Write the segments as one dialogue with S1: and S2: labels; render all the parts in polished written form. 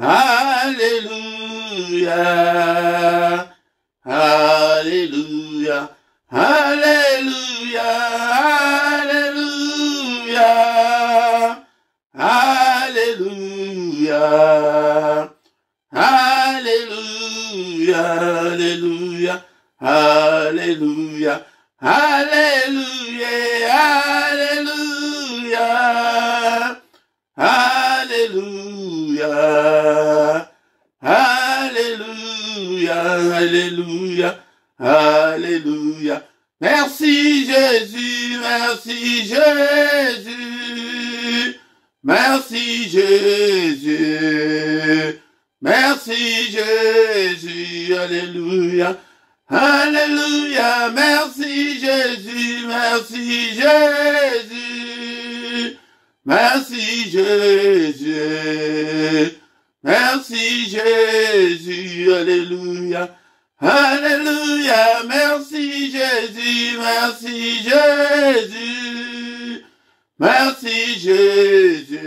S1: Alléluia, Alléluia, Alléluia, Alléluia, Alléluia, Alléluia, Alléluia, Alléluia, Alléluia, Alléluia, Alléluia, Alléluia. Merci Jésus, merci Jésus, merci Jésus, merci Jésus, Alléluia, Alléluia, merci Jésus, merci Jésus, merci Jésus, merci Jésus, Alléluia, Alléluia, merci Jésus, merci Jésus, merci Jésus,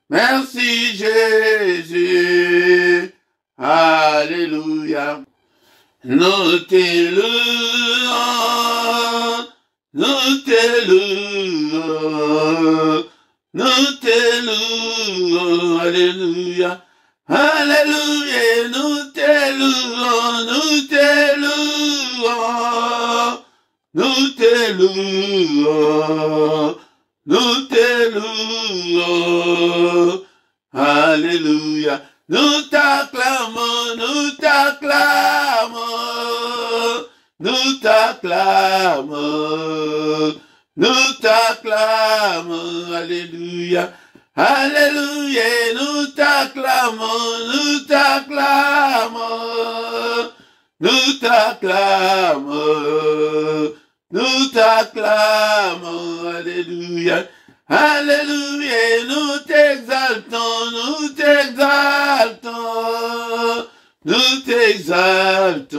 S1: merci Jésus, Alléluia. Nous te louons, nous te louons, nous te louons, Alléluia, Alléluia, nous te louons, nous te louons, nous te louons, nous te louons, Alléluia, nous t'acclamons, nous t'acclamons, nous t'acclamons, nous t'acclamons, Alléluia, Alléluia, nous t'acclamons, nous t'acclamons, nous t'acclamons, nous t'acclamons, Alléluia, Alléluia, nous t'exaltons, nous t'exaltons, nous t'exaltons,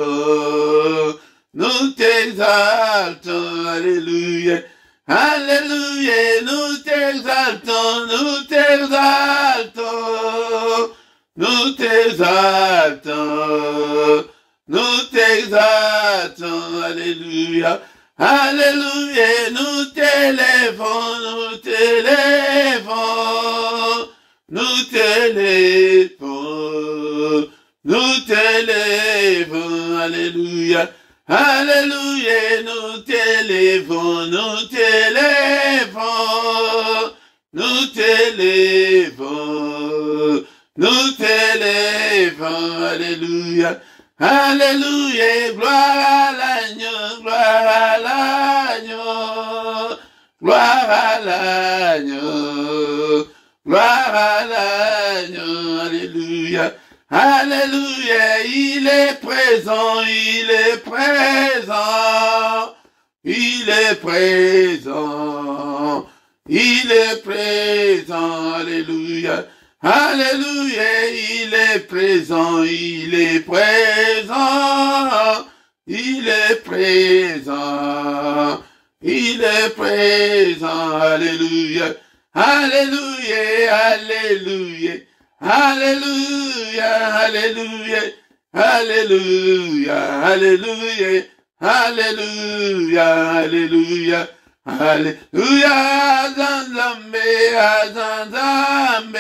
S1: nous t'exaltons, Alléluia, Alléluia, nous t'exaltons, nous t'exaltons, nous t'exaltons, nous t'exaltons, Alléluia, Alléluia, nous t'élèvons, nous t'élèvons, nous t'élèvons, nous t'élèvons, Alléluia, Alléluia, nous t'élèvons, nous t'élèvons, nous t'élèvons, nous t'élèvons, Alléluia, Alléluia, gloire à l'agneau, gloire à l'agneau, gloire à l'agneau, gloire à l'agneau, Alléluia, Alléluia, il est présent, il est présent, il est présent, il est présent, Alléluia, Alléluia, il est présent, il est présent, il est présent, il est présent, Alléluia, Alléluia, Alléluia, Alléluia, Alléluia, Alléluia, Alléluia, Alléluia, Alléluia, Alléluia, Azanzambe, Azanzambe,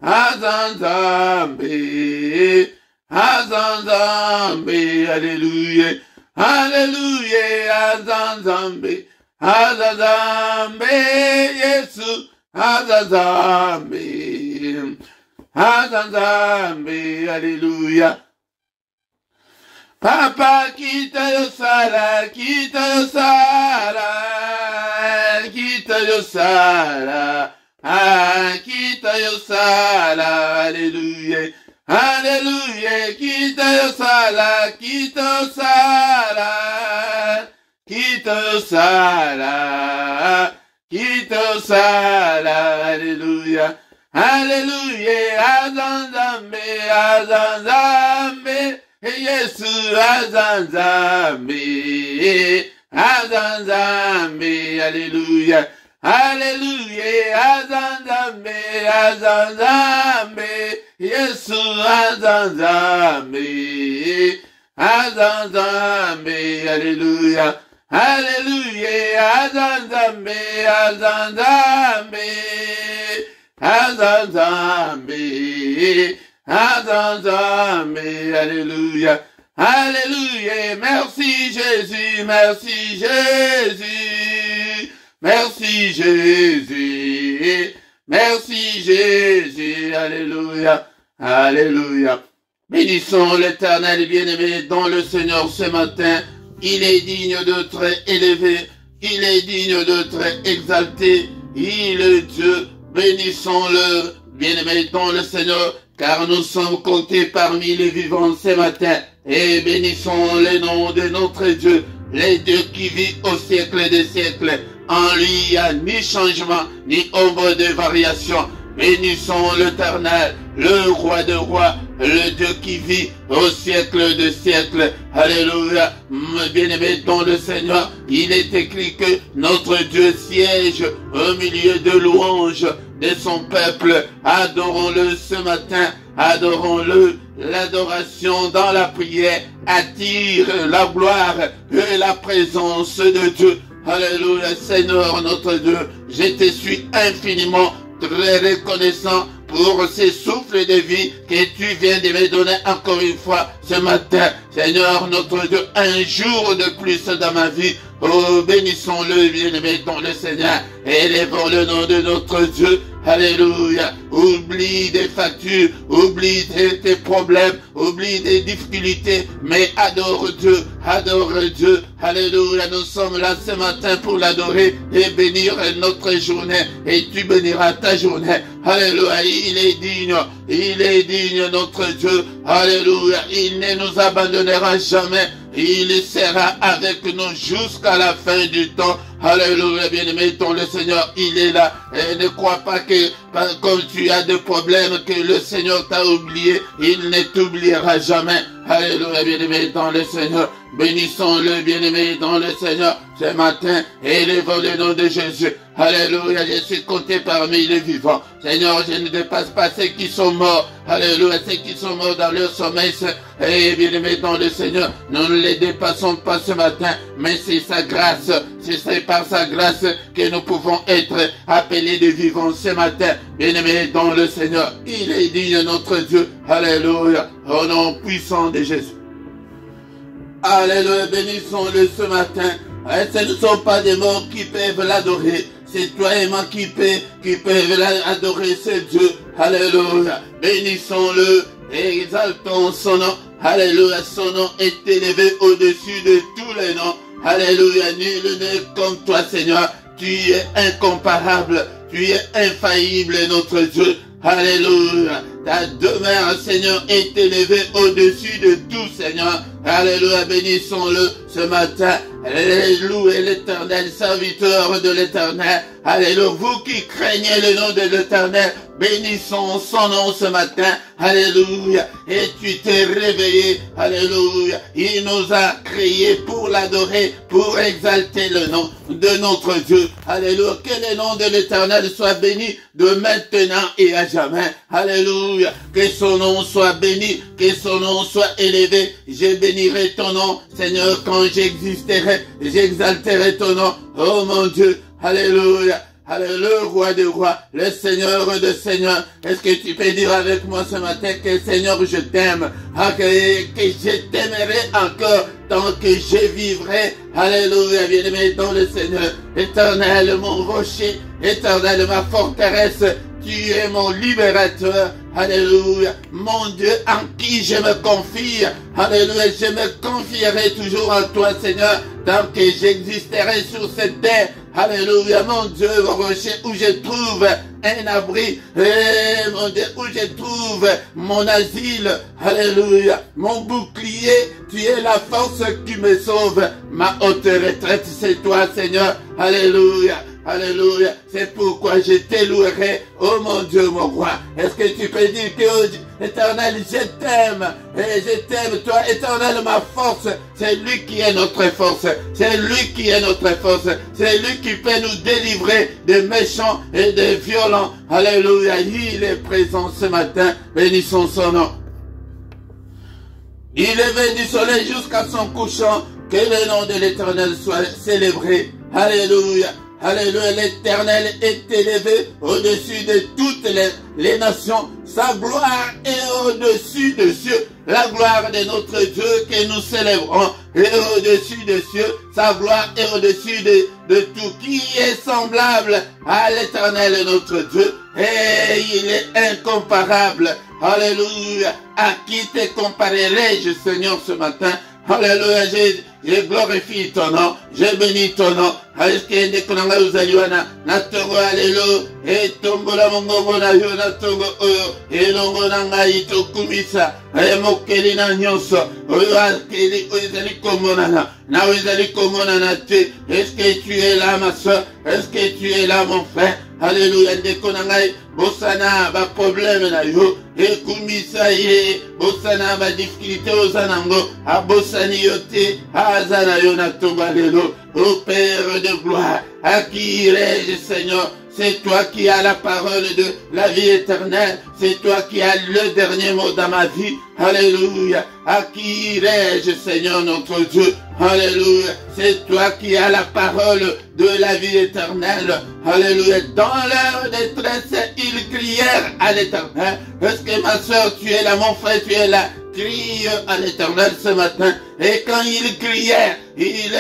S1: Azanzambe, Azanzambe, Alléluia, Alléluia, Azanzambe, Azanzambe, Yesu, Azanzambe, Azanzambe, Alléluia. Papa, quitte le sala, quitte le sala, quitte le sala, ah, quitte le sala, Alléluia, Alléluia, quitte le sala, quitte le sala, quitte le sala, quitte le sala, Alléluia, Alléluia, Azanzambe, Azanzambe, Yesu, Azanzambe, Azanzambe, Alléluia, Alléluia, Azanzambe, azanzambe, Yesu azanzambe, azanzambe, alléluia, alléluia, azanzambe, azanzambe, azanzambe, azanzambe, alléluia, alléluia, merci Jésus, merci Jésus, merci Jésus, merci Jésus, alléluia, alléluia. Bénissons l'Éternel bien-aimé dans le Seigneur ce matin. Il est digne d'être élevé, il est digne d'être exalté, il est Dieu. Bénissons-le bien-aimé dans le Seigneur, car nous sommes comptés parmi les vivants ce matin. Et bénissons le nom de notre Dieu, le Dieu qui vit au siècle des siècles. En lui, il n'y a ni changement, ni ombre de variation. Bénissons l'Éternel, le roi de rois, le Dieu qui vit au siècle de siècles. Alléluia. Bien-aimé dans le Seigneur, il est écrit que notre Dieu siège au milieu de louanges de son peuple. Adorons-le ce matin, adorons-le. L'adoration dans la prière attire la gloire et la présence de Dieu. Alléluia, Seigneur notre Dieu, je te suis infiniment très reconnaissant pour ces souffles de vie que tu viens de me donner encore une fois ce matin. Seigneur notre Dieu, un jour de plus dans ma vie. Oh, bénissons-le, bien-aimé dans le Seigneur. Élevons le nom de notre Dieu. Alléluia. Oublie des factures, oublie tes problèmes, oublie des difficultés, mais adore Dieu, adore Dieu. Alléluia. Nous sommes là ce matin pour l'adorer et bénir notre journée. Et tu béniras ta journée. Alléluia. Il est digne notre Dieu. Alléluia. Il ne nous abandonnera jamais. Il sera avec nous jusqu'à la fin du temps. Alléluia, bien-aimé, dans le Seigneur, il est là. Et ne crois pas que, comme tu as des problèmes, que le Seigneur t'a oublié. Il ne t'oubliera jamais. Alléluia, bien-aimé, dans le Seigneur. Bénissons-le, bien-aimé, dans le Seigneur. Ce matin, élevons le nom de Jésus. Alléluia, je suis compté parmi les vivants. Seigneur, je ne dépasse pas ceux qui sont morts. Alléluia, ceux qui sont morts dans leur sommeil. Et bien-aimé, dans le Seigneur, nous ne les dépassons pas ce matin, mais c'est sa grâce. C'est par sa grâce que nous pouvons être appelés de vivants ce matin. Bien-aimé, dans le Seigneur, il est digne notre Dieu. Alléluia, au nom puissant de Jésus. Alléluia, bénissons-le ce matin. Et ce ne sont pas des morts qui peuvent l'adorer. C'est toi et moi qui peuvent adorer ce Dieu. Alléluia. Bénissons-le et exaltons son nom. Alléluia. Son nom est élevé au-dessus de tous les noms. Alléluia. Nul n'est comme toi, Seigneur. Tu es incomparable. Tu es infaillible, notre Dieu. Alléluia. Ta demeure, Seigneur, est élevée au-dessus de tout, Seigneur. Alléluia. Bénissons-le ce matin. Louez l'Éternel, serviteur de l'Éternel. Alléluia. Vous qui craignez le nom de l'Éternel, bénissons son nom ce matin. Alléluia. Et tu t'es réveillé. Alléluia. Il nous a créés pour l'adorer, pour exalter le nom de notre Dieu. Alléluia. Que le nom de l'Éternel soit béni de maintenant et à jamais. Alléluia. Que son nom soit béni, que son nom soit élevé. Je bénirai ton nom, Seigneur, quand j'existerai. J'exalterai ton nom. Oh mon Dieu. Alléluia. Alléluia, le roi des rois, le Seigneur de seigneurs. Est-ce que tu peux dire avec moi ce matin que Seigneur, je t'aime, que je t'aimerai encore tant que je vivrai. Alléluia, bien-aimé dans le Seigneur. Éternel, mon rocher, éternel, ma forteresse. Tu es mon libérateur. Alléluia. Mon Dieu en qui je me confie. Alléluia. Je me confierai toujours en toi, Seigneur, tant que j'existerai sur cette terre. Alléluia. Mon Dieu, mon rocher, où je trouve un abri. Et mon Dieu, où je trouve mon asile. Alléluia. Mon bouclier, tu es la force qui me sauve. Ma haute retraite, c'est toi, Seigneur. Alléluia. Alléluia. C'est pourquoi je te louerai, oh mon Dieu, mon roi. Est-ce que tu peux dire que, oh, Éternel, je t'aime. Et je t'aime, toi, Éternel, ma force. C'est lui qui est notre force. C'est lui qui est notre force. C'est lui qui peut nous délivrer des méchants et des violents. Alléluia. Il est présent ce matin. Bénissons son nom. Il est levé du soleil jusqu'à son couchant. Que le nom de l'Éternel soit célébré. Alléluia. Alléluia. L'Éternel est élevé au-dessus de toutes les nations. Sa gloire est au-dessus des cieux. La gloire de notre Dieu que nous célébrons est au-dessus des cieux. Sa gloire est au-dessus de tout. Qui est semblable à l'Éternel notre Dieu. Et il est incomparable. Alléluia. À qui te comparerai-je, Seigneur, ce matin? Alléluia. Je glorifie ton nom, je bénis ton nom. Aleskende kunanga uzaliwana na tongo alelo e tongo la mongo na yo na tongo oyo e longo nanga ito kumisa e mokeli na nyonso oyo akeli oyezali komona na oyezali komona na te. Est-ce que tu es là, ma soeur? Est-ce que tu es là, mon frère? Alléluia. Ndeko nangai bosana ba problème na yo e kumisa ye bosana ba difficulté ozanango a bosani yote azana yo na tongo alelo. Ô Père de gloire, à qui irai-je, Seigneur? C'est toi qui as la parole de la vie éternelle. C'est toi qui as le dernier mot dans ma vie. Alléluia. À qui irai-je, Seigneur notre Dieu? Alléluia. C'est toi qui as la parole de la vie éternelle. Alléluia. Dans leur détresse, ils crièrent à l'Éternel. Est-ce que ma soeur, tu es là, mon frère, tu es là? Crie à l'Éternel ce matin. Et quand il criait, il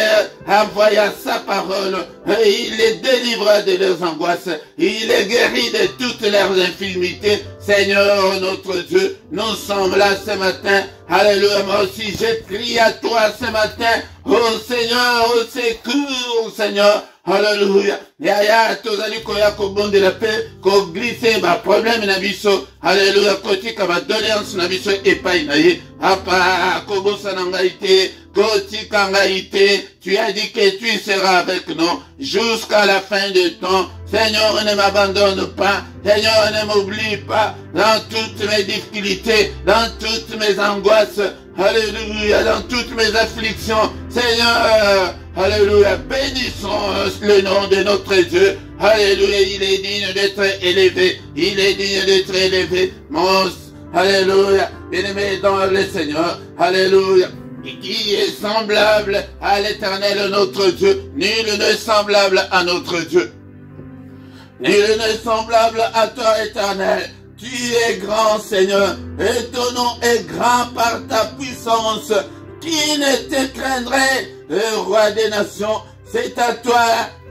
S1: envoya sa parole. Et il les délivra de leurs angoisses. Il les guérit de toutes leurs infirmités. Seigneur notre Dieu, nous sommes là ce matin. Alléluia. Moi aussi, je crie à toi ce matin. Oh Seigneur, au secours, Seigneur. Alléluia. Yaya tozali koya ko bonde la paix ko glisser ba problème na biso. Alléluia. Koti ka ba doléance na biso epai na ye. Apa ko bosa na ngai te. Koti ka ngai te. Tu as dit que tu seras avec nous jusqu'à la fin du temps. Seigneur, ne m'abandonne pas. Seigneur, ne m'oublie pas dans toutes mes difficultés, dans toutes mes angoisses. Alléluia, dans toutes mes afflictions. Seigneur, alléluia, bénissons le nom de notre Dieu. Alléluia, il est digne d'être élevé. Il est digne d'être élevé. Mon, alléluia, bien-aimé dans le Seigneur. Alléluia. Et qui est semblable à l'Éternel notre Dieu? Nul n'est semblable à notre Dieu. Nul n'est semblable à toi, Éternel. Tu es grand, Seigneur, et ton nom est grand par ta puissance. Qui ne te craindrait, le roi des nations? C'est à toi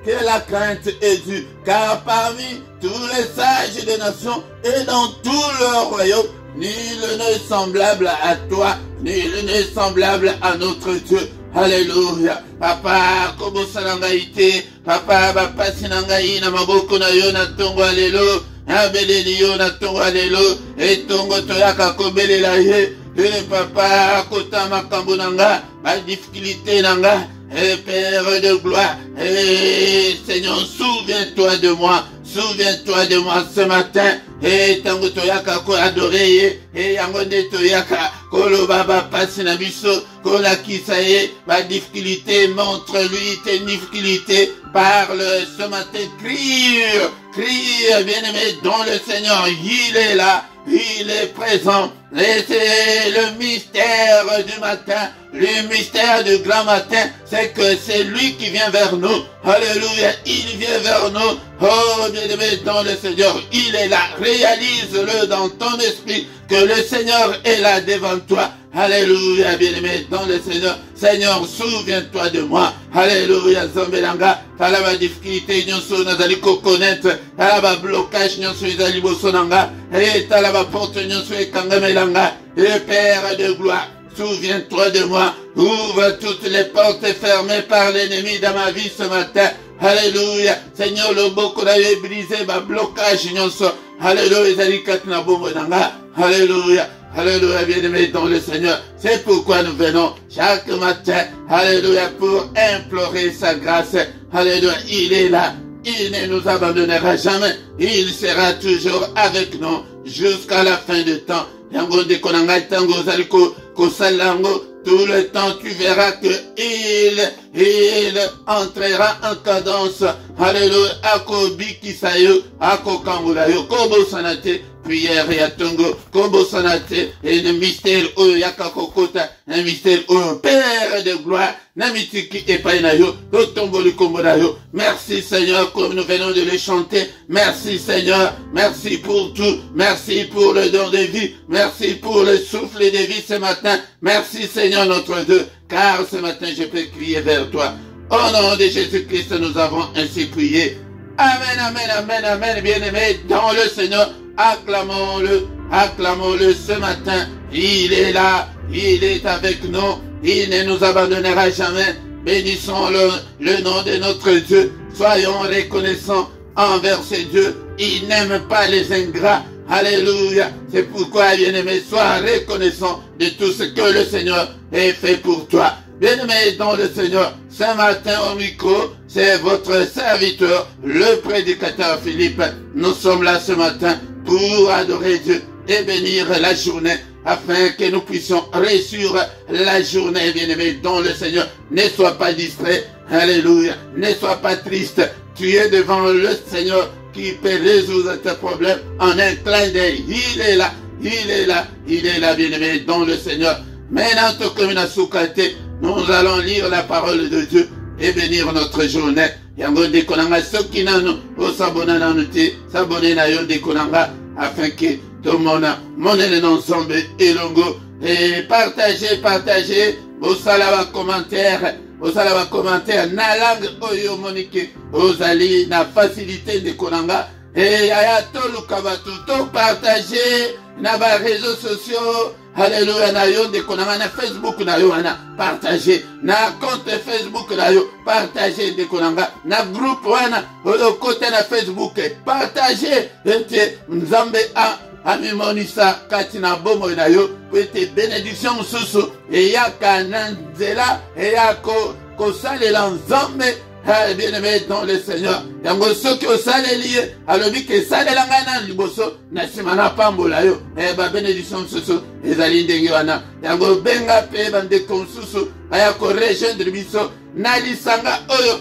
S1: que la crainte est due, car parmi tous les sages des nations et dans tout leur royaume, nul n'est semblable à toi, nul n'est semblable à notre Dieu. Alléluia. Papa, kobo salangaite, papa, papa sinangai na maboko na yo na tongo alelo, abeleli yo na tongo alelo, et tongo toyaka kobelela ye, et papa, kota makambo nanga, ma difficulté nanga, et Père de gloire, et Seigneur, souviens-toi de moi. Souviens-toi de moi ce matin. Et tango toyaka ko adorer et yangonde toyaka kolo baba passe na biso kola kisaye ma difficulté, montre-lui tes difficultés, parle ce matin, crie bien-aimé dans le Seigneur, il est là, il est présent. Et c'est le mystère du matin, le mystère du grand matin, c'est que c'est lui qui vient vers nous. Alléluia, il vient vers nous. Oh, bien-aimé dans le Seigneur, il est là. Réalise-le dans ton esprit que le Seigneur est là devant toi. Alléluia, bien-aimé dans le Seigneur. Seigneur, souviens-toi de moi. Alléluia, Zambelanga. Talaba difficulté, nyonso nazali ko connaître. Talaba blocage, nyonso izali bosonanga. Et talaba porte, nyonso ekangamelanga. Et Père de gloire, souviens-toi de moi. Ouvre toutes les portes fermées par l'ennemi dans ma vie ce matin. Alléluia. Seigneur, le boko na yo brisé, ma blocage, nyonso. Alléluia, izali katina bombo nanga. Alléluia. Alléluia, bien-aimé dans le Seigneur. C'est pourquoi nous venons chaque matin, alléluia, pour implorer sa grâce. Alléluia, il est là. il ne nous abandonnera jamais. Il sera toujours avec nous jusqu'à la fin du temps. Yango de konanga tango zaliko kosalango. Tout le temps, tu verras que il entrera en cadence. Alléluia. Ako bikisayo, ako kangulayo, kobo sanate, prière ya tongo, kobo sanate, et le mystère o yakakokota, un mystère o Père de gloire, namitiki epainayo, otomboli kombodayo. Merci Seigneur, comme nous venons de le chanter. Merci Seigneur, merci pour tout, merci pour le don de vie, merci pour le souffle de vie ce matin. Merci Seigneur notre Dieu, car ce matin je peux crier vers toi. Au nom de Jésus-Christ, nous avons ainsi prié. Amen, amen, amen, amen, bien-aimés dans le Seigneur. Acclamons-le, acclamons-le ce matin. Il est là, il est avec nous, il ne nous abandonnera jamais. Bénissons le nom de notre Dieu. Soyons reconnaissants envers ce Dieu. Il n'aime pas les ingrats. Alléluia. C'est pourquoi, bien-aimé, sois reconnaissant de tout ce que le Seigneur a fait pour toi. Bien-aimé dans le Seigneur, ce matin au micro, c'est votre serviteur, le prédicateur Philippe. Nous sommes là ce matin pour adorer Dieu et bénir la journée, afin que nous puissions réussir la journée, bien-aimé dans le Seigneur. Ne sois pas distrait. Alléluia. Ne sois pas triste. Tu es devant le Seigneur qui peut résoudre tes problèmes en un clin d'œil. Il est là, il est là, il est là, bien-aimé dans le Seigneur. Maintenant, nous allons lire la parole de Dieu et bénir notre journée. Yango de konanga soki nano o sabona nanuti sabone na yo de konanga afin que tout le monde monene ensemble elongo et partagez au salava commentaire na langue oyo monike ozali na facilité de konanga et aya tolu kabatu to partager na ba réseaux sociaux. Alléluia, na yo de konanga na Facebook na yo wana partager na compte Facebook na yo partager de konanga na groupe wana oyo côté na Facebook partager ete nzambe amimonisa kati na bomo na yo ete bénédiction mususu eyaka na nzela eyako kosalela nzambe. Bien-aimé dans le Seigneur, yango soki osaleli alobi ke salela ngai na liboso na nsima na pambola yo ba bénédiction mosusu ezali ndenge wana. Yango benga mpe bandeko mosusu baya korejoindre biso na lisanga oyo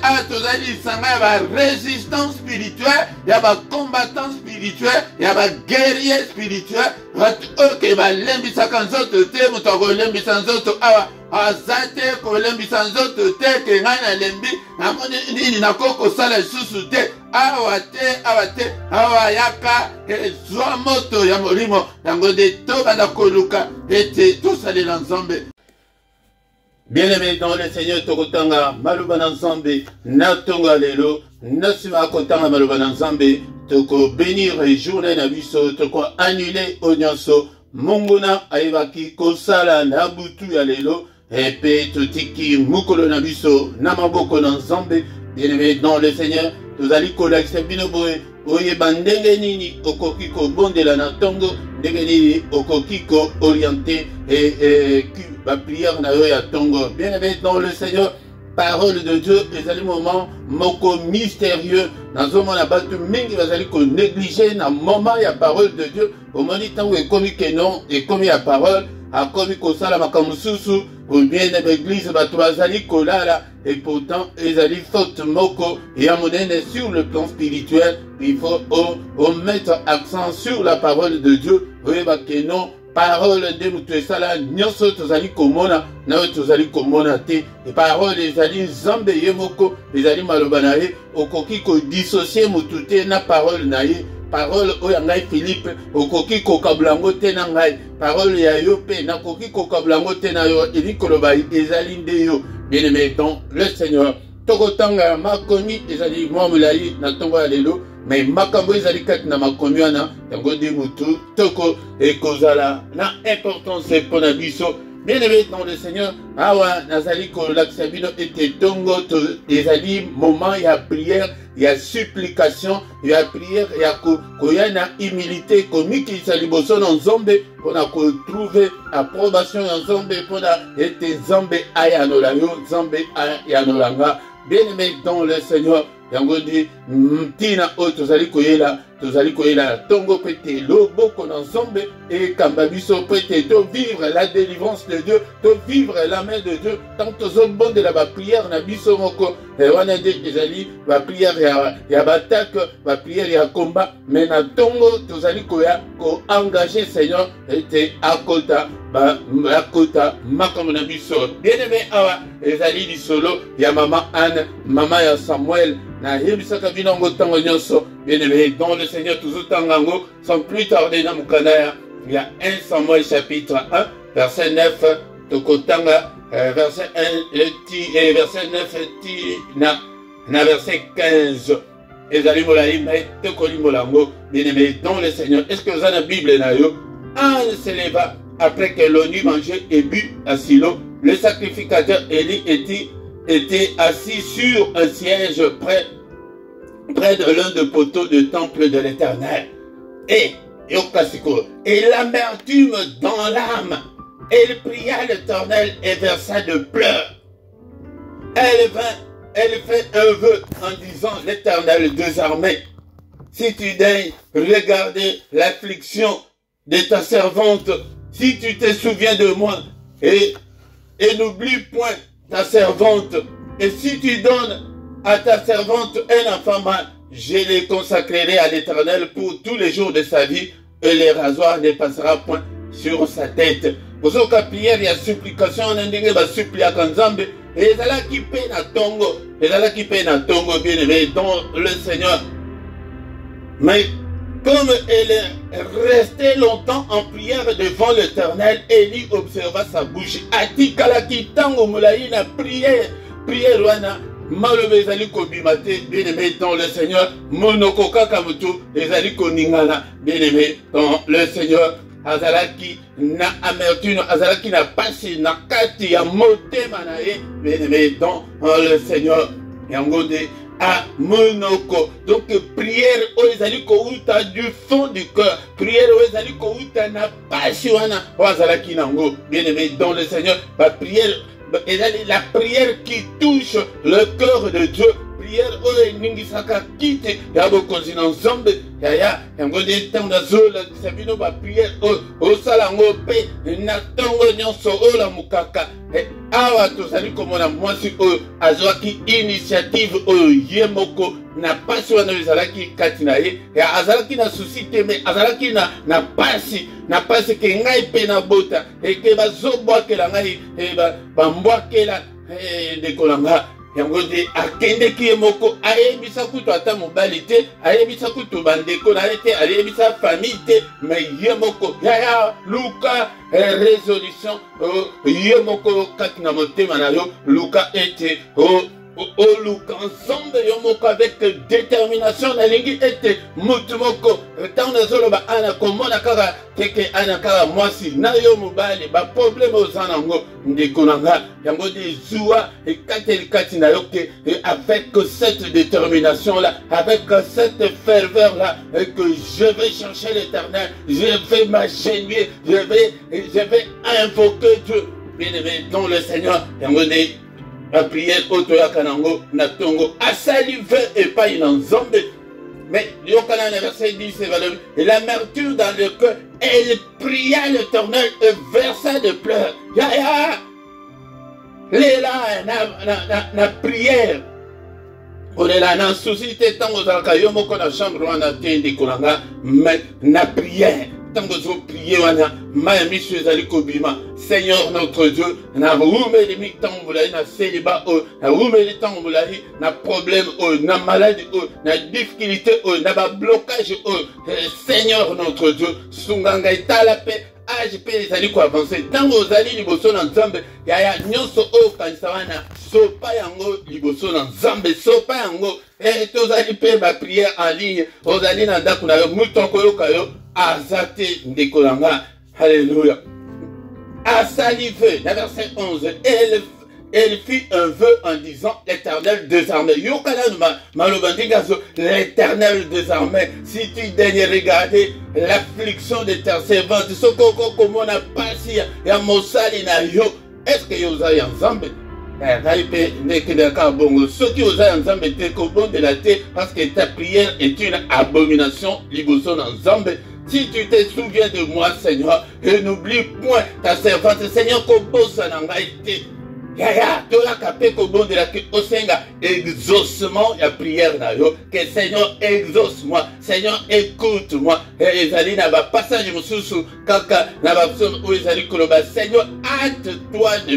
S1: awa tozali lisanga ya barésistant spirituel, ya bacombattant spirituel, ya baguerrier spirituel, bato oyo ke balembisaka nzoto te. Moto akolembisa nzoto awa azate kolembisa nzoto te ke ngai nalembi namoni nini nakokosala lisusu te. Awa te awa yaka ezwa moto ya molimo yango nde tobanda koluka ete tosalela nzambe. Bien-aimé dans le Seigneur, tokotanga maluba na nzambe na tonga lelo nasima kotanga maluba na nzambe toko bénir journée na biso toko annuler onyoso monguna ayebaki kosala na butu ya lelo epe totiki mukolo na biso na maboko na nzambe. Bien-aimé dans le Seigneur, tozali kolakisa bino boye oyeba ndenge nini okoki kobondela na tongo, ndenge nini okoki ko orienter ba prière na yo ya tongo. Bien-aimé dans le Seigneur, parole de Dieu ezali moment moko mystérieux. Nazomona bato mingi bazali ko négliger na moment ya parole de Dieu. Omoni tango ekomi kenon ekomi ya parole akomi kosala makambo susu ou bien na l'église bato bazali kolala et pourtant ezali faute moko ya monene sur le plan spirituel. Il faut mettre accent sur la parole de Dieu. Oyeba kenon parole de mutu esala nyonso tozali komona na yo tozali komona te. Parole ezali nzambe ye moko ezali maloba na ye okoki kodissocier mutu te na parole na ye. Parole oyo ngai Philippe okoki kokablango te na ngai, parole ya yo pe nakoki kokablango te na yo eli koloba ezali nde yo. Bien-aimé dans le Seigneur, tokotanga makomi ezali mwa molai na tongo ya lelo, mais makambo ezali kati na makomi wana yango nde mutu toko ekozala na importance mpona biso. Bien-aimé dans le Seigneur, awa nazali kolakisa bino ete tongo ezali moment ya prière, ya supplication, ya prière, ya koya na humilité komikisa liboso na nzambe mpona kotrouve approbation ya nzambe mpona ete nzambe ayanola yo, nzambe ayanolanga. Bien-aimé dans le Seigneur, yango di tina o tozali koyela tongo pete loboko na nzambe et kamba biso pete to vivre la délivrance de Dieu, to vivre la main de Dieu tant tozobondela ba prière na biso moko wana nde ezali ba prière ya batak ba prière ya combat mais na tongo tozali koya ko engager Seigneur ete akota akota makambo na biso bien-aimé awa ezali lisolo ya mama Anne mama ya Samuel na yebisaka bino ngo tango nyonso bien-aimé dans le Seigneur toujours tangango sans plus tarder na mukana il y a 1 Samuel chapitre 1 verset 9 tokotanga verset 1 et verset 9 na verset 15 ezali molai mais tokoli molango bien-aimé dans le Seigneur. Est-ce que vous avez la Bible na yo? Anne se leva après que l'ONU mangeait et bu à Silo. Le sacrificateur Élie était assis sur un siège près de l'un des poteaux du temple de l'Éternel. Et l'amertume dans l'âme, elle pria l'Éternel et versa de pleurs. Elle fait un vœu en disant: l'Éternel des armées, si tu daignes regarder l'affliction de ta servante, si tu te souviens de moi et n'oublie point ta servante, et si tu donnes à ta servante un enfant mâle, je les consacrerai à l'Éternel pour tous les jours de sa vie, et les rasoirs ne passera point sur sa tête. Pour ce cas, prière et supplication, on a dit que supplier à Nzambe, et ils allaient qui paient na tongo, bien aimé dans le Seigneur. Mais comme elle est restée longtemps en prière devant l'Éternel, Élie observa sa bouche. Atikalaki tango moulaï na prière wana. Malobe ezali kobimate, bien-aimé dans le Seigneur. Monoko kaka mutu ezali koningana, bien-aimé dans le Seigneur. Azalaki na amertume, azalaki na pasi na kati ya motema na ye, bien-aimé dans le Seigneur. Yangonde à monoko. Donc prière oezali kouta du fond du cœur. Prière oezali kouta na pasi wana wazalaki nango, bien-aimé dans le Seigneur. La prière qui touche le cœur de Dieu. Prière oyo ningisaka kite ya bokonzi na nzambe yaya yango de tanda zola sabino ba prière o sala ngo pe na tongo nyonso ola mukaka awa tozali komona mwasi oyo azwaki initiative oyo ye moko na pasi wana ezalaki kati na ye ya azalaki na susi te me azalaki na pasi ke ngai pe na bota ke bazobwakela ngai bambwakela ndeko na nga yango de akende ki moko ayebisa kutu ata mobali te ayebisa kutu bandeko na te ayebisa famille te mais ye moko ya luka résolution ye moko kati na motema na yo luka ete luka ensemble yo moko avec détermination na lingi ete mutu moko tant nazoloba ana komona kaka teke ana kaka mwasi na yo mobali ba problème ozana ngo ndeko na nga yango de zuwa ekateli kati na yo ke avec cette détermination là avec cette ferveur là que je vais chercher l'Éternel, je vais m'agenouiller, je vais invoquer Dieu, bien-aimé dans le Seigneur. Yango de la prière otoya kanango na tongo asalive et pas une nzambe. Mais yokana le verset 10 et l'amertume dans le cœur, elle pria l'Éternel et versa de pleurs. Ya lela na prière. On est là dans souci te tango zalaka yo moko na chambre wana tende kolanga mais na prière. Tango zo prier wana ma misu ezali kobima. Seigneur notre Dieu, na rumeli mi tango mulai na célibat na rumeli tango mulai na problème na maladie na difficulté na ba blocage Seigneur notre Dieu, sunganga itala pe age pe ezali ko avancer. Tango ozali liboso na Nzambe ya nyonso kanisa wana sopa yango liboso na Nzambe sopa yango tozali pe ba prière en ligne ozali na ndako na yo mutu koyoka yo azate ndeko nanga. Alléluia. À saliver, la verset 11, elle fit un vœu en disant: l'Éternel des armées. L'Éternel des armées, si tu daignes regarder l'affliction de ta servante, ce qu'on a passé à Mossali na yo, est-ce que vous avez ensemble? ceux qui osent ensemble de la terre parce que ta prière est une abomination. Si tu te souviens de moi, Seigneur, et n'oublie point ta servante, Seigneur, exaucement la prière que Seigneur exauce-moi, Seigneur écoute-moi. Ezali na ba passage mususu kaka na ba où ezali koloba, Seigneur hâte-toi de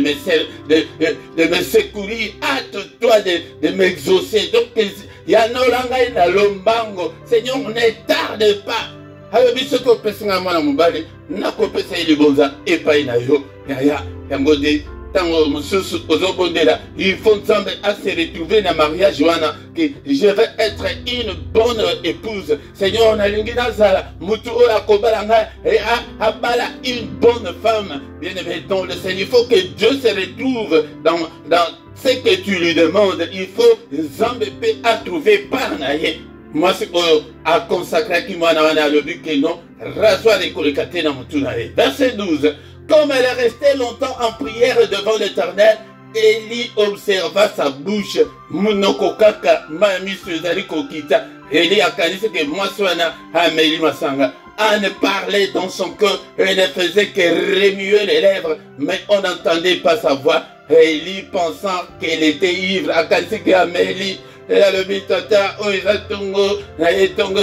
S1: me secourir, hâte-toi de m'exaucer. Donc ya no langai na lombango, Seigneur ne tarde pas. Alors biso ko pesinga mwana mobali na ko pesa ili bonza epai na yo ya ngode. Il faut à se retrouver dans le mariage que je vais être une bonne épouse. Seigneur, on a une bonne femme. Bien aimé dans le Seigneur, il faut que Dieu se retrouve dans ce que tu lui demandes. Il faut Zambépé à trouver par naïe. Moi, c'est à consacrer qui m'a le but que non, rasoir les colocataires dans mon tour. Verset 12. Comme elle est restée longtemps en prière devant l'Éternel, Élie observa sa bouche. Munokokaka mami suzali kokita. Élie a canissé que moi soana Amélie Masanga. Anne parlait dans son cœur, elle ne faisait que remuer les lèvres, mais on n'entendait pas sa voix. Élie pensant qu'elle était ivre, a canissé que Amélie. Et là, le bitata, oh, il a tongo, il tongo,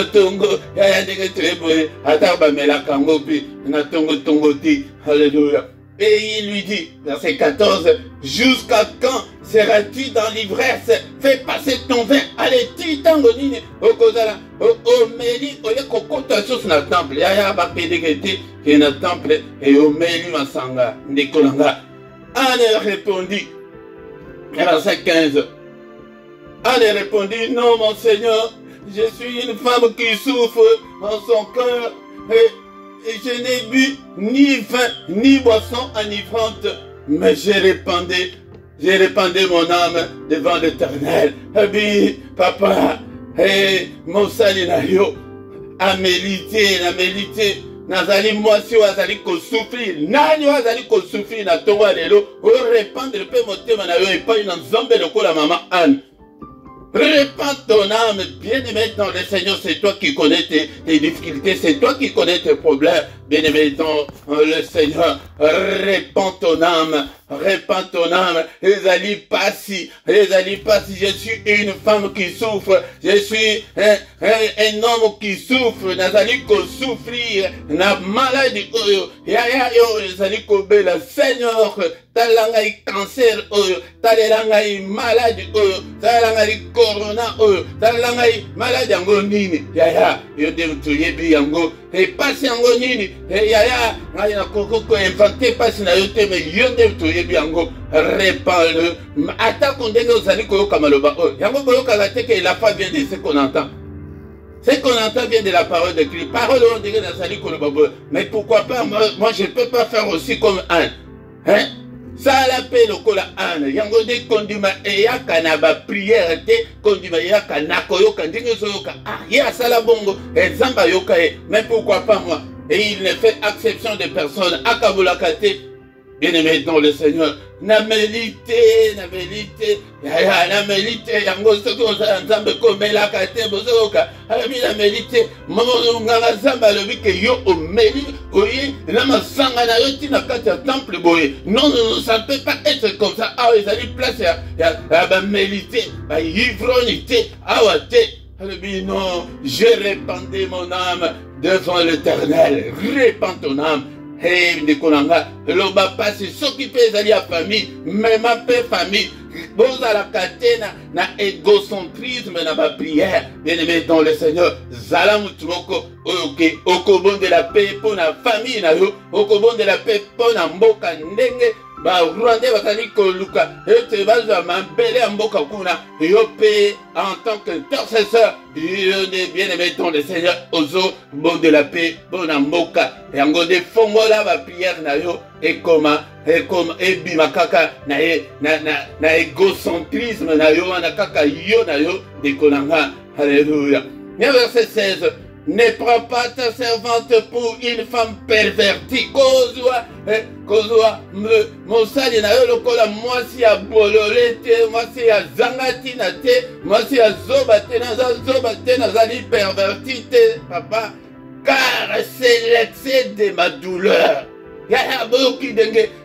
S1: il y a des trucs, attends, mais la kango, puis, il a tongo, ti, alléluia. Et il lui dit, verset 14, jusqu'à quand seras-tu dans l'ivresse? Fais passer ton vin, allez, ti, tango, nini, au kozala, au meli, au yé, kokota, sur na temple, yaya, bapédégété, qui est na temple, et au meli, masanga, ndekolanga. Anne répondit, verset 15, Anne répondit, non mon Seigneur, je suis une femme qui souffre dans son cœur et je n'ai bu ni vin ni boisson enivrante, mais j'ai répandu mon âme devant l'Éternel. Abi, papa, mon salinayo, amélité, nazali mwasi wazali ko souffrir, nani wazali ko souffrir na tongo lelo, o répandre le pe motema na yo epai na nzambe lokola maman Anne. Répands ton âme, bien-aimé dans le Seigneur, c'est toi qui connais tes difficultés, c'est toi qui connais tes problèmes, bien-aimé dans le Seigneur, répands ton âme, Ezali Passi, je suis une femme qui souffre, je suis un homme qui souffre, nazali ko souffrir, na maladie oyo, ezali ko bela, Seigneur, talangai cancer oyo, talangai maladie oyo, talangai corona oyo, talangai maladie yango nini, yo dem tuyebi yango, et passi yango nini, ngai na koko ko inventé passi na yo te, mais yo dem tuyebi yango, répands-le, ata kondenge ozali koyoka maloba oyo, yango koyoka la te que la foi vient de ce qu'on entend. Ce qu'on entend vient de la parole de Christ. Parole on dirait dans Sali Kolobabo. Mais pourquoi pas, moi je ne peux pas faire aussi comme Anne. Hein? Ça la paix le kola Anne. Yango de kondima eyaka na ba prière te kondima eyaka na koyoka ndenge soyoka. Ah, ya sala bongo ezamba yoka e. Mais pourquoi pas moi? Et il ne fait exception de personne. Akabolakate. Bien-aimé dans le Seigneur, na mélité, yango soko nzambe komela kate bozoka, alabi na mélité, maman nganga zamba lobi ke yo o meli, oye, na masanga na yo tina kati ya temple boye. Non, ça ne peut pas être comme ça. Ah, ils allaient place ya ba mélité, ba ivronité, awate. Alabi non, je répandais mon âme devant l'Éternel. Répands ton âme. Hey, Nikolanga, l'oba passe, s'occuper de la famille, même ma paix famille, bon à la catena, na égocentrisme, na ma prière, bien aimé dans le Seigneur, Zalamutmoko, ok, au cobon de la paix pour la famille, na yo, au cobon de la paix pour la mboka, nenge, ba Rwanda bazali koluka, ete baza mambele mboka kuna, yo paix en tant que intercesseur, bien aimé dans le Seigneur, ozo, bon de la paix, bon la mboka, et en gros, des fongola, ma prière, na yo, et comme bimakaka, na égocentrisme, na yo, na kaka yo, na yo, de konanga, alléluia. Verset 16, ne prends pas ta servante pour une femme pervertie. Kozwa mosali na yo lokola mwasi ya bolole te, mwasi ya zangati na te, mwasi ya zoba te, nazali perverti te, papa, car c'est l'excès de ma douleur. Ya boki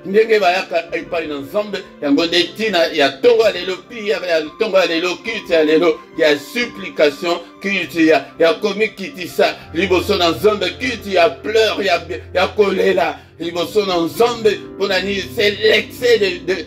S1: ndenge bayaka epai na Nzambe yango nde tina ya tongo alelo prière ya tongo alelo culte alelo ya supplication culte ya komi kitisa liboso na Nzambe culte ya pleurs ya kolela liboso na Nzambe ponani c'est l'excès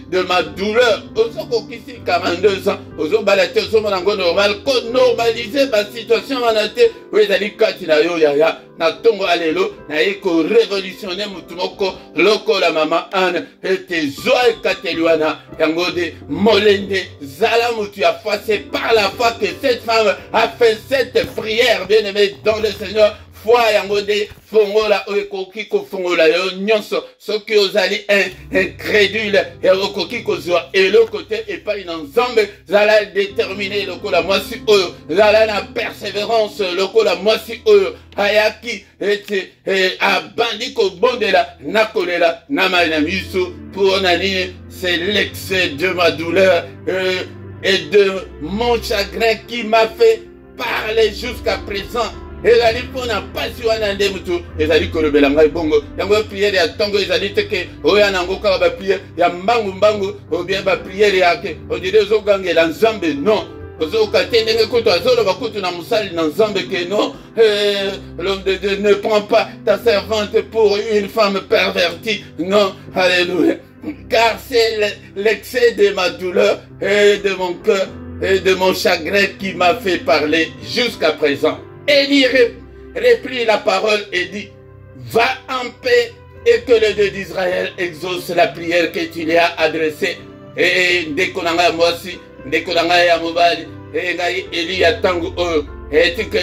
S1: de ma douleur osoko kisi 42 ans ozo balate ozo monango normal ko normaliser ba situation manate ezali kati na yo ya na tongo alelo na eko révolutionner mutu moko lokola mama Anne ete zoa ekateliwana yango de molende zala mutu ya foi. C'est par la foi que cette femme a fait cette prière, bien aimé dans le Seigneur. Foi yango de fongola okoki ko fongola yo nyonso soki ozali incrédule et okoki ko zoa eloko te epai na Nzambe zala déterminé lokola mwasi oyo zala na persévérance lokola mwasi oyo ayaki ete abandi ko bondela nakolela na miso pour nani. C'est l'excès de ma douleur et de mon chagrin qui m'a fait parler jusqu'à présent. Ezali pona pasi wana nde mutu ezali kolobela ngai bongo yango prière ya tongo ezali teke oya nango kaka ba prière ya mbangu ou bien ba prière yake odire ozogangela Nzambe non ozoka te ndenge kutu azoloba kutu na musali na Nzambe ke non l'homme de Dieu ne prend pas ta servante pour une femme pervertie non. Alléluia, car c'est l'excès de ma douleur et de mon cœur et de mon chagrin qui m'a fait parler jusqu'à présent. Élie reprit la parole et dit, va en paix et que le Dieu d'Israël exauce la prière que tu lui as adressée. Et ndekonanga mwasi, ndekonanga ya mobali, et ngai Élie ya tangu oyo, et que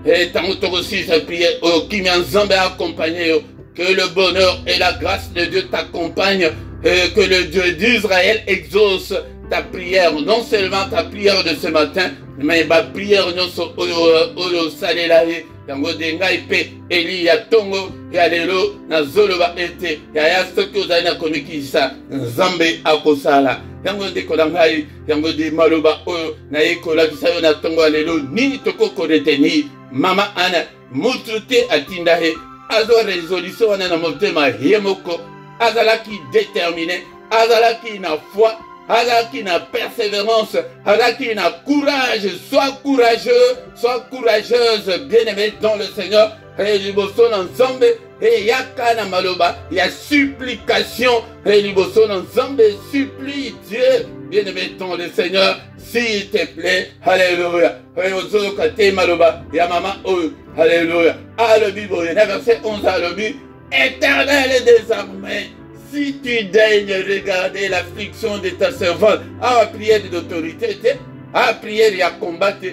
S1: et tangu torosi sa prière, qui m'a Nzambe accompagné, que le bonheur et la grâce de Dieu t'accompagnent, que le Dieu d'Israël exauce ta prière, non seulement ta prière de ce matin, mais ma prière nyonso oyo salela ye yango de ngai pe Eli ya tongo ya lelo na zoloba ete ya soki ozali na komikisa Nzambe akosala yango ndeko na ngai yango de maloba oyo na yekolakisa yo na tongo ya lelo nini tokoko retenir. Mama Ana mutu te atinda ye azwa résolution wana na motema ye moko azalaki déterminé azalaki na foi azalaki na persévérance, azalaki na courage, sois courageux, sois courageuse, bien-aimé dans le Seigneur, et liboso na Nzambe, et yaka na maloba, ya supplication, et liboso na Nzambe, supplie Dieu, bien-aimé dans le Seigneur, s'il te plaît, alléluia, et ozo kate maloba, ya mama oyo, alléluia, alobi boye, na verset 11 alobi, éternel désormais, si tu daignes regarder l'affliction de ta servante, à prière d'autorité, à prière et à combattre,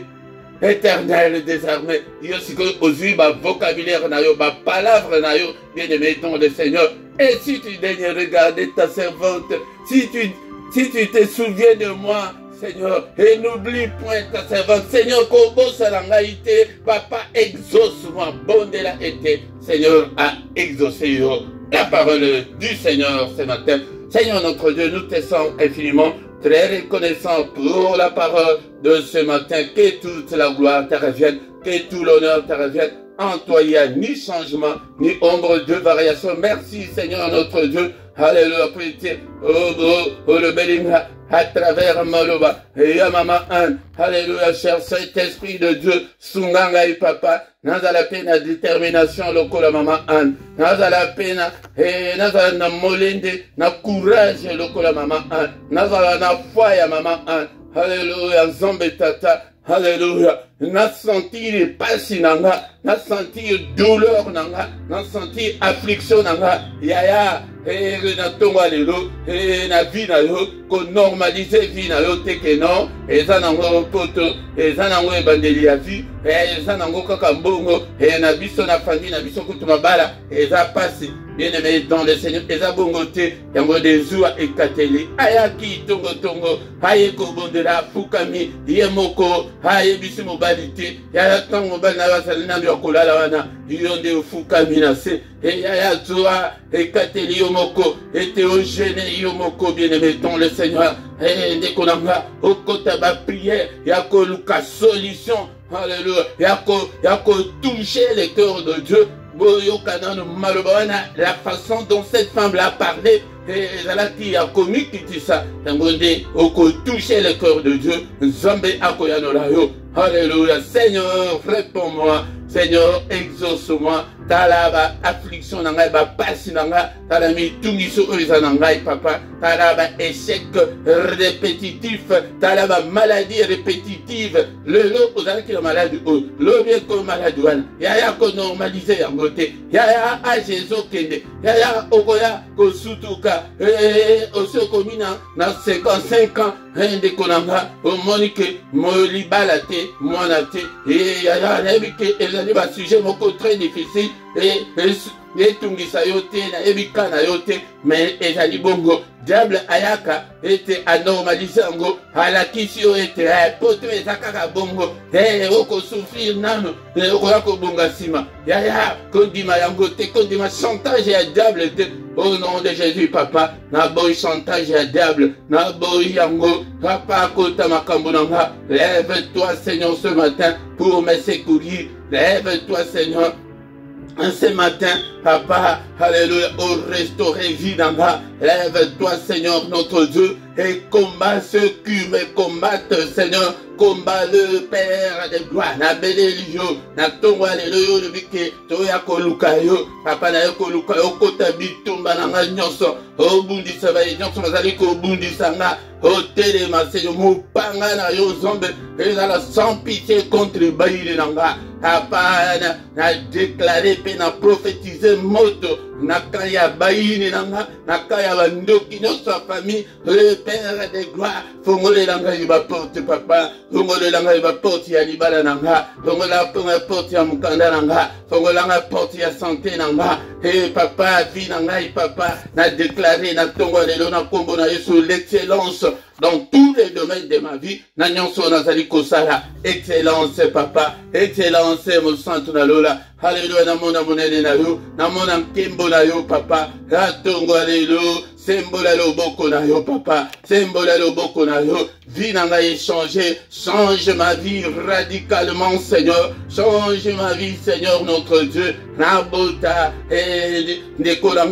S1: éternel désarmé, yo siko ozui ba vocabulaire na yo, ba palavre na yo, bien-aimé dans le Seigneur. Et si tu daignes regarder ta servante, si tu te souviens de moi, Seigneur, et n'oublie point ta servante, Seigneur, Kobo Salangaïté, papa, exauce-moi, bon de la été, Seigneur, a exaucé yo. La parole du Seigneur ce matin. Seigneur notre Dieu, nous te sommes infiniment très reconnaissants pour la parole de ce matin. Que toute la gloire te revienne, que tout l'honneur te revienne. En toi, il n'y a ni changement, ni ombre de variation. Merci Seigneur notre Dieu. Alléluia, le Belinga, à travers Maloba, et Mama Anne, alléluia, cher Saint-Esprit de Dieu, Sunganga et Papa, naza la peine à détermination, lokola Mama Anne, naza la peine, et naza na molende, na courage, lokola Mama Anne, naza na foi ya Mama Anne, alléluia, Nzambe Tata, alléluia, na senti pasi nanga, na senti douleur nanga, na senti affliction nanga, yaya, et na tonga lelo, et na vie na yo, ko normaliser vie na yo teke non, et ça nango poto, et ça nango ebandeli ya vie, et ça nango kaka mbongo, et na biso na famille, na biso kutu mabala, et ça passe, bien aimé dans le Seigneur, et ça bongote, yango de zoua et kateli, ayaki tongo tongo, aye ko bondela, fukami, yemoko, aye bisu mobali, immoralité. Yaya tango bana basalina byokolala wana. Yonde ufuka minase. Et yaya toi, et kateli yomoko, et théogène yomoko, bien-aimé, dans le Seigneur. Et ndekonanga, okota ba prière, yako luka solution. Alléluia. Yako toucher le cœur de Dieu. La façon dont cette femme l'a parlé, qui a commis qui dit ça, toucher le cœur de Dieu. Alléluia. Seigneur, réponds-moi. Seigneur, exauce-moi. Talaba affliction nangai ba pasi nanga talami tungiso nangai papa talaba échec répétitif talaba maladie répétitive le lo ozala ki la maladie o lo bien ko maladie wana yaya ko normaliser yangote yaya a Jésus kende yaya okoya ko sutuka osoko mina na 55 ans de konanga o monike mo libala te mona te yaya nebike ezali ba sujet moko très difficile et tungisa yote na ebika na yote mais ezali bongo diable ayaka ete anormalise yango alakisi yo ete poto ezakaka bongo oko souffrir nano okoya kobonga nsima yaya kondima yango te kondima chantage ya diable te au nom de Jésus papa naboyi chantage ya diable naboyi yango papa akota makambo nanga lève-toi Seigneur ce matin pour me secourir lève-toi Seigneur ce matin, papa, alléluia, au restaurer vie d'anga. Lève-toi, Seigneur, notre Dieu, et combat ceux qui me combattent, Seigneur. Combat le Père de gloire. Na belelio, na tongo alléluia, le bike, toya kolukayo, papa na kolukayo, kota bitumba nanga nyonso, o bundi sabaye nyonso mazali ko bundi sanga, o telema, Seigneur, mupanga na yo zombe, et la sans pitié contre baïle nanga. Papa, na déclaré, na prophétisé moto, na kaya baïne nanga, na kaya bandoki, notre famille, le Père de gloire, fongole nanga iba porte, papa, fongole nanga iba porte ya libala nanga, fongole porte ya mukanda nanga, fongole nanga porte ya santé nanga, et papa, vie nanga, papa, na déclaré, na tongo lelo na kombo na yesu l'excellence, dans tous les domaines de ma vie, na nyonso nazali kosala, excellence, papa, excellence, mon santo na lola, alléluia, namona monene na yo, namona nkembo na yo, papa, ratongo alléluia, sembola loboko na yo, papa, sembola loboko na yo, vie n'a pas changé, change ma vie radicalement, Seigneur, change ma vie, Seigneur, notre Dieu, Nabota, et Nicolas,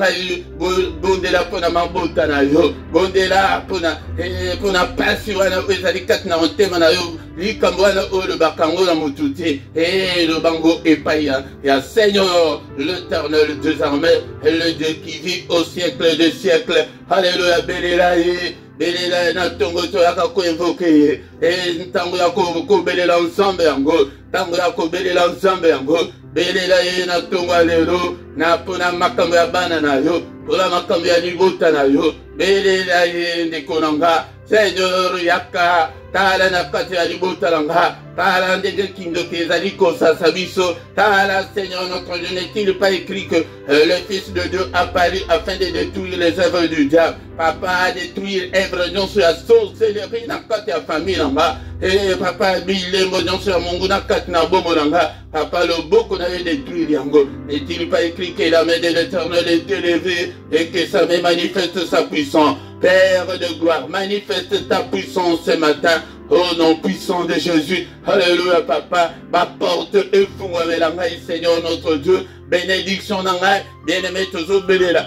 S1: Bondela pona mabota na yo, Bondela pona passion na ezalikat na ontema na yo, Likambwana o le bakango na mututi, et le bango epaya, ya Seigneur, l'Éternel des armées, le Dieu qui vit au siècle des siècles, alléluia, belelaye, belela na tongo to yaka ko invoquer et ntango yako ko belela ensemble yango ntango yako belela ensemble yango belela na tongo lelo na pona makambo ya bana na yo pona makambo ya libota na yo belela ndikonanga Seigneur yaka tala na kati ya libota langa tala ndenge kindo kezali kosasa biso tala Seigneur notre Dieu n'est-il pas écrit que le Fils de Dieu a paru afin de détruire les œuvres du diable papa détruire œuvre nyonso ya sorcellerie na kati ya famille nanga et papa bilembo nyonso ya mungu na kati na bombo nanga papa loboko na ye détruire yango n'est-il pas écrit que la main de l'Éternel est élevée et que ça me manifeste sa puissance Père de gloire, manifeste ta puissance ce matin, au nom puissant de Jésus. Alléluia, papa. Ma porte est fouée, Seigneur notre Dieu. Bénédiction nangai, bien-aimé toujours béni là.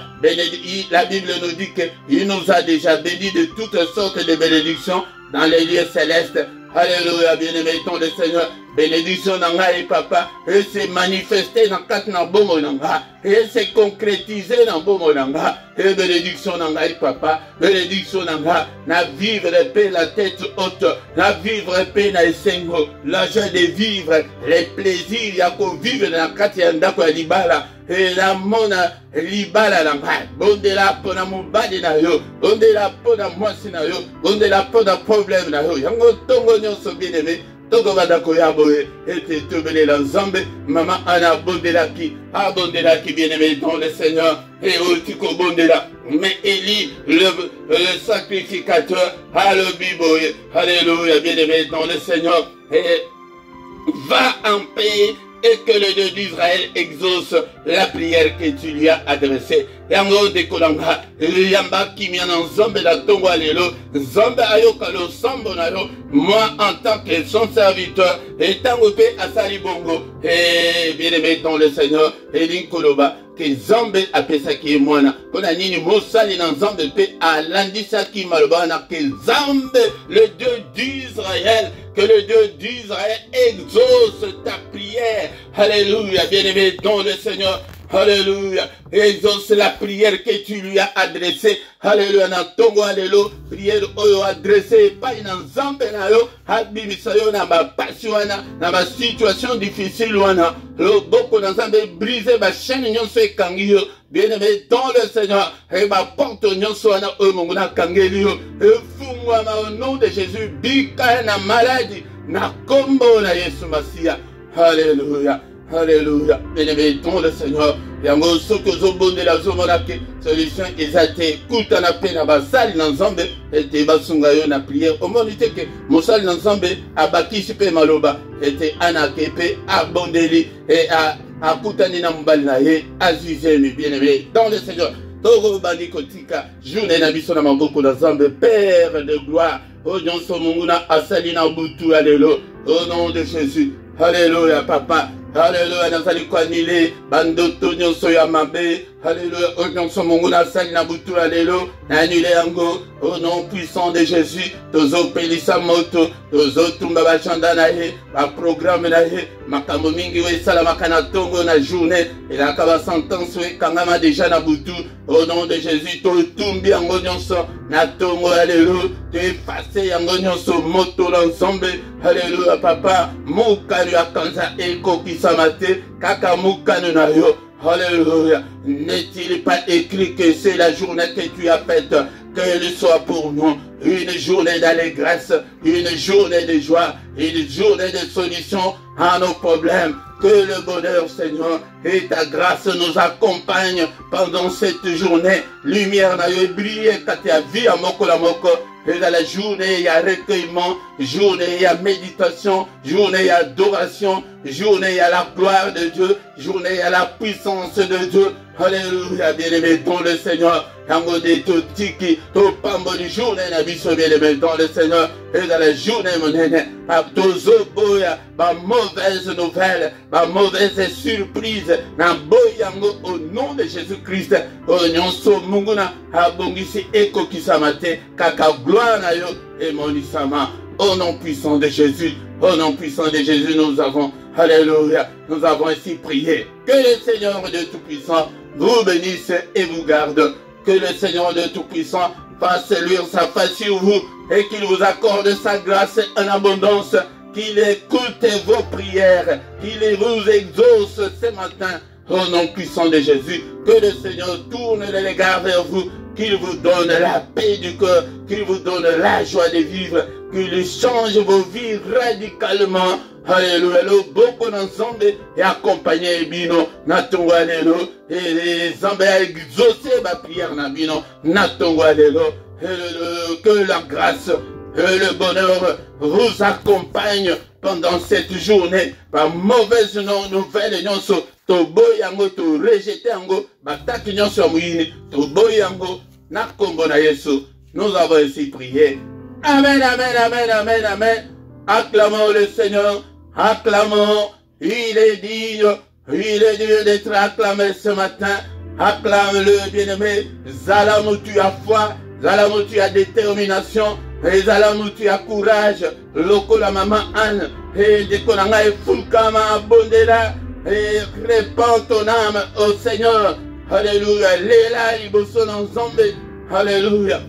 S1: La Bible nous dit qu'il nous a déjà bénis de toutes sortes de bénédictions dans les lieux célestes. Alléluia, bien-aimé, ton le Seigneur. Bénédiction nangai, papa. Et c'est manifesté dans quatre nabomo nanga. Et c'est concrétisé dans bomo nanga. Et bénédiction nangai, papa. Bénédiction nanga. Na vivre paix la tête haute. Na vivre paix na esengo. La joie de vivre. Les plaisirs. Yako vivre dans la katianda kwa libala. Et la mona libala nanga. Bondela pona mubadi na yo. Bondela pona mwasi na yo. Bondela pona problème na yo. Yango tongo nyonso bien-aimé. Togo badako yaboe, et te bele la zambe, maman ana bondelaki, abondelaki bien-aimé dans le Seigneur, et otiko bondela, mais Élie, le sacrificateur, alléluia, alléluia, bien-aimé dans le Seigneur, et va en paix et que le Dieu d'Israël exauce la prière que tu lui as adressée. Yango de kolanga, yamba kimia na nzombe la tongo alelo, nzombe ayokalo sambo na yo, moi en tant que son serviteur, et tango pe asali bongo, et bien aimé dans le Seigneur, et linkoloba, que nzombe apesaki mwana, kona nini mosali na nzombe pe alandisaki malobana, que nzombe, le Dieu d'Israël, que le Dieu d'Israël exauce ta prière. Alléluia, bien-aimé dans le Seigneur. Alléluia. Exauce la prière que tu lui as adressée. Alléluia. Na tongo alléluia. Prière oyo adressée. Pas une nzambe na yo. Adbimisa yo na ba pasi wana. Na ba situation difficile wana. Lo boko na nzambe brise ba chaîne nyonso ekangi yo. Bien-aimé dans le Seigneur. Et ba porte nyonso wana oyo mungu na kangeli yo. Efungwa ma au nom de Jésus. Bika na maladie. Na kombo na Yesu Masia. Alléluia. Alléluia. Bien-aimé dans le Seigneur. Yango soko zobonde la zomonake. Solution ezate. Kuta na pe na basali na nzambe. Ete basunga yo na prière. Omonite ke mosali na nzambe abakisi pe maloba. Ete anake pe abondeli. Et akutani na mbali na ye. Azizemi. Bien-aimé dans le Seigneur. Togo bandi kotika. Journée na biso na maboko na nzambe. Père de gloire. O nyonso mungu na asali na butu. Alléluia. Au nom de Jésus. Alléluia papa. Alléluia, nazali kwanile, bandoto nyonso ya mabe. Alléluia, au nyonso mungu na sali na butu, alléluia, annulé yango, au nom puissant de Jésus, tozo pelisa moto, tozo tumba bachanda na ye, ba programme na ye, makambo mingi we salamaka na tongo na journée, elaka ba sentence we kangama déjà na butu, au nom de Jésus, to tumbi yango nyonso, na tongo, alléluia, to efface yango nyonso, moto l'ensemble, alléluia, papa, mukanu ya kanza eko kisamate, kaka mukanu na yo. Alléluia. N'est-il pas écrit que c'est la journée que tu as faite, qu'elle soit pour nous une journée d'allégresse, une journée de joie, une journée de solution à nos problèmes. Que le bonheur, Seigneur, et ta grâce nous accompagnent pendant cette journée. Lumière n'a eu brillé quand tu as vu à moko la moko. Et dans la journée, il y a recueillement, journée, il y a méditation, journée, il y a adoration, journée, il y a la gloire de Dieu, journée, il y a la puissance de Dieu. Alléluia, bien-aimé dans le Seigneur. Yango de totiki, to pambo du journée, na biso bien-aimé dans le Seigneur. Et dans la journée, mon nene, à tozo boya, ma mauvaise nouvelle, ma mauvaise surprise, na boyango au nom de Jésus-Christ. O nyonso munguna, abongisi eko kisamate, kaka gloire na yo, et mon isama. Au nom puissant de Jésus, au nom puissant de Jésus, nous avons, alléluia, nous avons ainsi prié. Que le Seigneur de Tout-Puissant vous bénisse et vous garde. Que le Seigneur de Tout-Puissant fasse luire sa face sur vous et qu'il vous accorde sa grâce en abondance, qu'il écoute vos prières, qu'il vous exauce ce matin. Au nom puissant de Jésus, que le Seigneur tourne les regards vers vous, qu'il vous donne la paix du cœur, qu'il vous donne la joie de vivre, qu'il change vos vies radicalement. Alléluia, le beaucoup d'ensemble et accompagné bino, natongo alléluia, et les ensemble a exaucé ma prière na bino, natongo alléluia, que la grâce et le bonheur vous accompagnent pendant cette journée, par mauvaise nouvelle, nyonso, to boyango, to rejeté yango, bataki nyonso mouini, to boyango, na kombo na Yesu, nous avons ainsi prié. Amen, amen, amen, amen, amen. Acclamons le Seigneur, acclamons, il est digne d'être acclamé ce matin. Acclame-le, bien-aimé. Zalamou, tu as foi, Zalamou, tu as détermination, et Zalamou, tu as courage. Loko la maman Anne, et de Konanga et Fulkama Bondela, et répands ton âme au Seigneur. Alléluia. Léla, Liboson ensemble. Alléluia.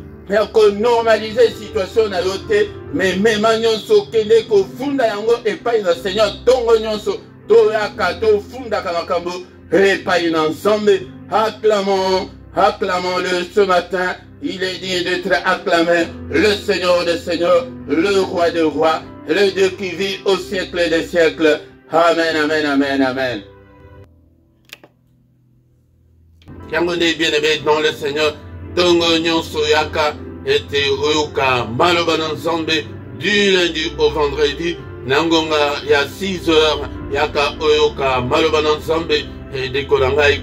S1: Pour normaliser la situation na yote, mais même nyonso kende ko funda yango et pas le Seigneur tongo nyonso to yaka to funda kamakambo et pas ensemble. Acclamons, acclamons-le ce matin. Il est digne d'être acclamé, le Seigneur des Seigneurs, le Roi des Rois, le Dieu qui vit au siècle des siècles. Amen, amen, amen, amen. Yango de bien-aimé dans le Seigneur. Tongo nyonso yaka ete oyoka maloba ensemble du lundi au vendredi nangonga ya 6 heures yaka oyoka maloba na nzambe ndeko ngai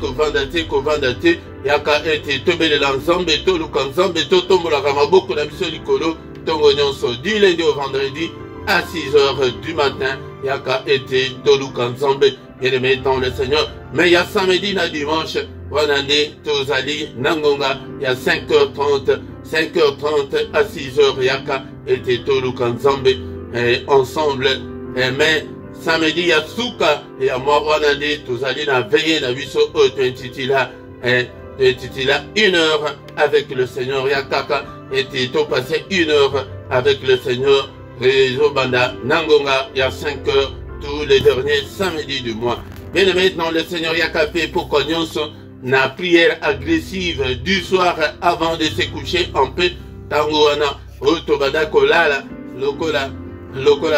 S1: kovanda te yaka ete tobelela nzambe toluka nzambe totombolaka maboko na biso likolo ntongo nyonso du lundi au vendredi à 6 heures du matin yaka ete toluka nzambe bien-aimé dans le Seigneur. Mais il y a samedi na dimanche wana nde tozali nangonga ya 5h30 à 6h yaka ete toluka nzambe ensemble. Mais samedi ya suka ya mwa wana nde tozali na veille na biso oyo tointitila 1 heure avec le Seigneur yakaka ete to passer 1 heure avec le Seigneur rezobanda nangonga ya 5h tous les derniers samedis du mois. Bien-aimé dans le Seigneur Yakapé pour Kognonso, na prière agressive du soir avant de se coucher en paix. Tangoana, Otobada Kolala, Lokola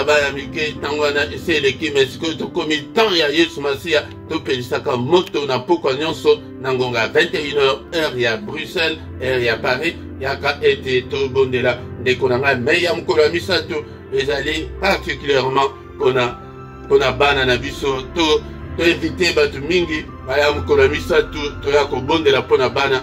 S1: Bayamike, Tangoana, c'est l'équipe, mais ce que tu commis tant ya Yesu Masia, tu peux saka moto na pour Kognonso, Nangonga 21h, heure ya Bruxelles, heure ya Paris, Yaka été tout bon de la, de Konanga, mais Yam Kolamisato, les alliés particulièrement qu'on a bana na biso to invité batu mingi baya mukolo misatu to ya ko bondela pona bana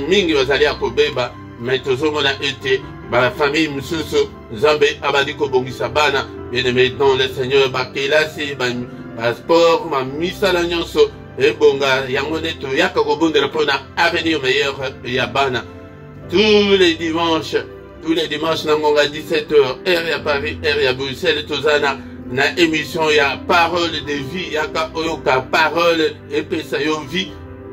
S1: mingi bazali ya kobeba mais tozomona ete ba famille mususu nzambe abadi ko bongisa bana bien-aimé dans le Seigneur bakelasi ba sport ma misala nyonso ebonga yango nde to ya ko bondela pona avenir meilleur ya bana tous les dimanches nangonga 17h heure ya Paris heure ya Bruxelles tozana na émission ya parole de vie yaka oyoka parole epesa yo vie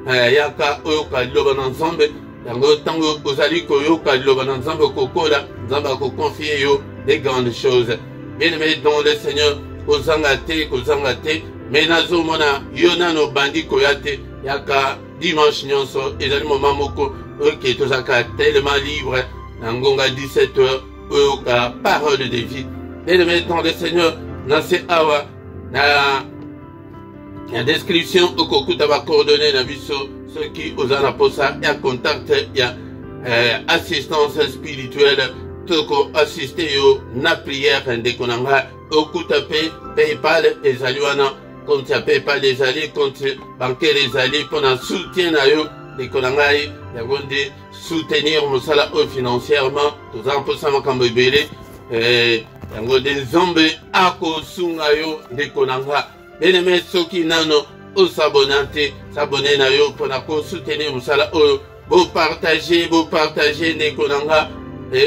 S1: yaka oyoka liloba na nzambe yango tango ozali koyoka liloba na nzambe kokola nzambe akoconfie yo des grandes choses. Bien-aimé dans le Seigneur kozanga te mais nazomona yo nano bandi koya te yaka dimanche nyonso ezali moment moko oyoke tozalaka tellement libre nangonga 17h oyoka parole de vie. Bien-aimé dans le Seigneur nase awa na description okokuta ba coordonnées na biso ceux qui ozana posa ya contact ya assistance spirituelle toko assister yo na prière ndeko nanga okuta PayPal ezali wana compte ya PayPal ezali compte bancaire ezali pona soutien na yo ndeko nanga ya gonde soutenir mosala financièrement tozana posa makambo ebele yango de nzambe akosunga yo ndeko nanga bien-aimé soki nano osabonate sabone na yo mpona kosoutenir mosala oyo bopartage ndeko nanga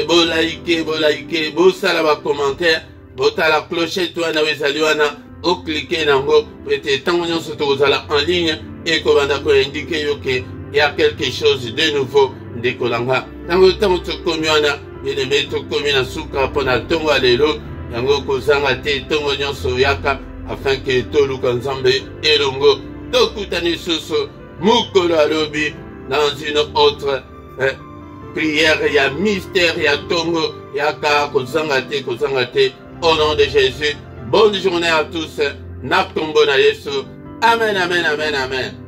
S1: bolaike bosala bacommentaire botala clochette wana oyo ezali wana oklike nango po ete ntango nyonso tokozala en ligne ekobanda koindike yo ke ya quelque chose de nouveau ndeko nanga ntango tokomi wana bien-aimé tokomi na suka mpona ntongo ya lelo yango kozanga te ntongo nyonso yaka afin ke toluka nzambe elongo tokutani lisusu mokolo alobi dans une autre prière ya mystère ya ntongo yaka kozanga te au nom de Jésus. Bonne journée à tous na nkombo na Yesu. Amen.